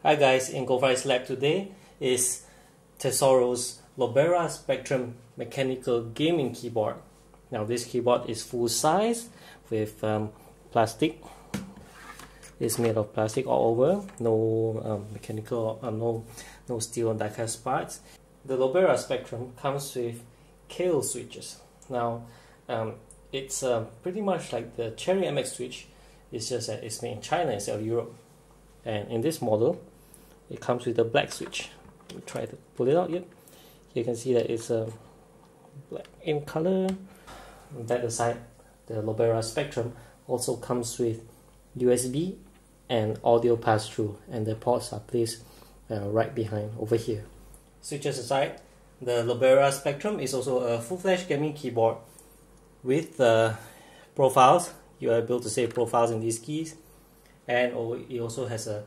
Hi guys, in goldfries lab today is Tesoro's Lobera Spectrum mechanical gaming keyboard. Now this keyboard is full size with plastic. It's made of plastic all over, no mechanical, no steel and die-cast parts. The Lobera Spectrum comes with kill switches. Now it's pretty much like the Cherry MX switch. It's just that it's made in China instead of Europe. And in this model, it comes with a black switch. We'll try to pull it out yet. You can see that it's black in color. On that aside, the Lobera Spectrum also comes with USB and audio pass-through, and the ports are placed right behind over here. Switches aside, the Lobera Spectrum is also a full-fledged gaming keyboard with profiles. You are able to save profiles in these keys, and it also has a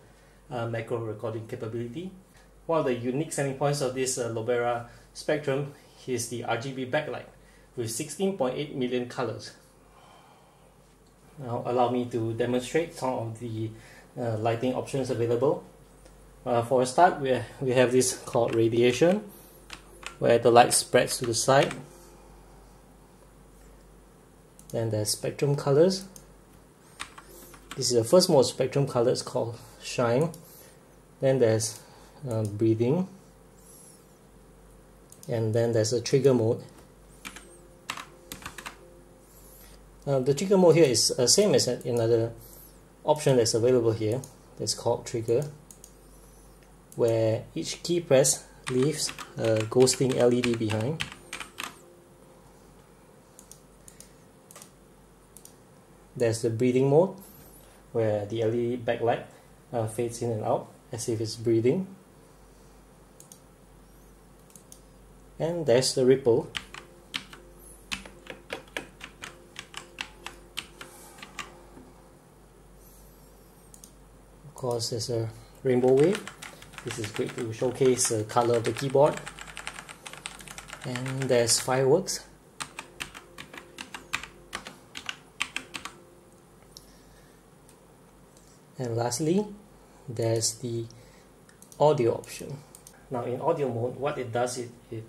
macro recording capability. One of the unique selling points of this Lobera Spectrum is the RGB backlight with 16.8 million colors. Now allow me to demonstrate some of the lighting options available. For a start, we have this called radiation, where the light spreads to the side. Then there's spectrum colors. This is the first mode, spectrum colors, called shine. Then there's breathing, and then there's a trigger mode. The trigger mode here is same as another option that's available here. That's called trigger, where each key press leaves a ghosting LED behind. There's the breathing mode, where the LED backlight fades in and out as if it's breathing. And there's the ripple. Of course, there's a rainbow wave. This is great to showcase the color of the keyboard. And there's fireworks. And lastly, there's the audio option. Now in audio mode, what it does is it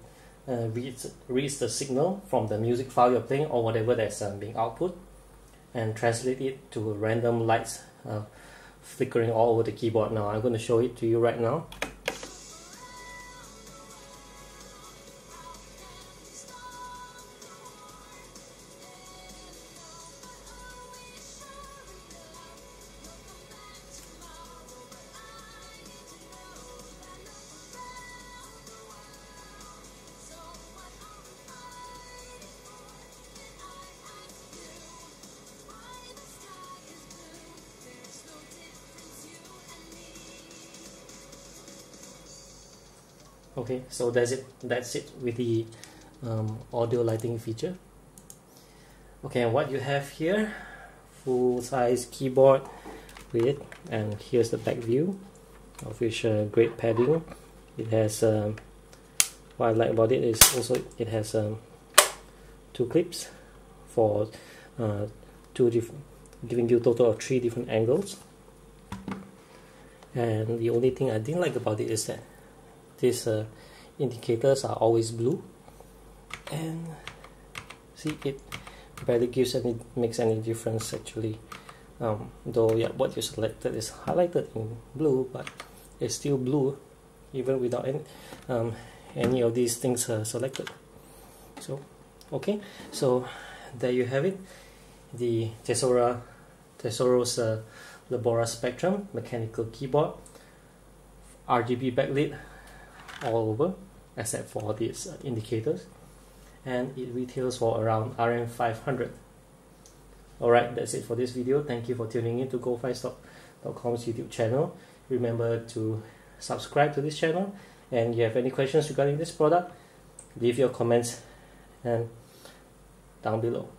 reads the signal from the music file you're playing or whatever that's being output, and translate it to random lights flickering all over the keyboard. Now I'm going to show it to you right now. Okay, so that's it with the audio lighting feature. Okay, and what you have here, full size keyboard with, and here's the back view, of which great padding. It has what I like about it is also it has two clips for giving you a total of 3 different angles. And the only thing I didn't like about it is that these indicators are always blue, and see, it barely makes any difference actually. Though yeah, what you selected is highlighted in blue, but it's still blue even without any of these things selected. So okay, so there you have it, the Tesoro's Lobera Spectrum mechanical keyboard, RGB backlit all over except for these indicators, and it retails for around RM500. Alright, that's it for this video. Thank you for tuning in to goldfries.com's YouTube channel. Remember to subscribe to this channel, and if you have any questions regarding this product, leave your comments down below.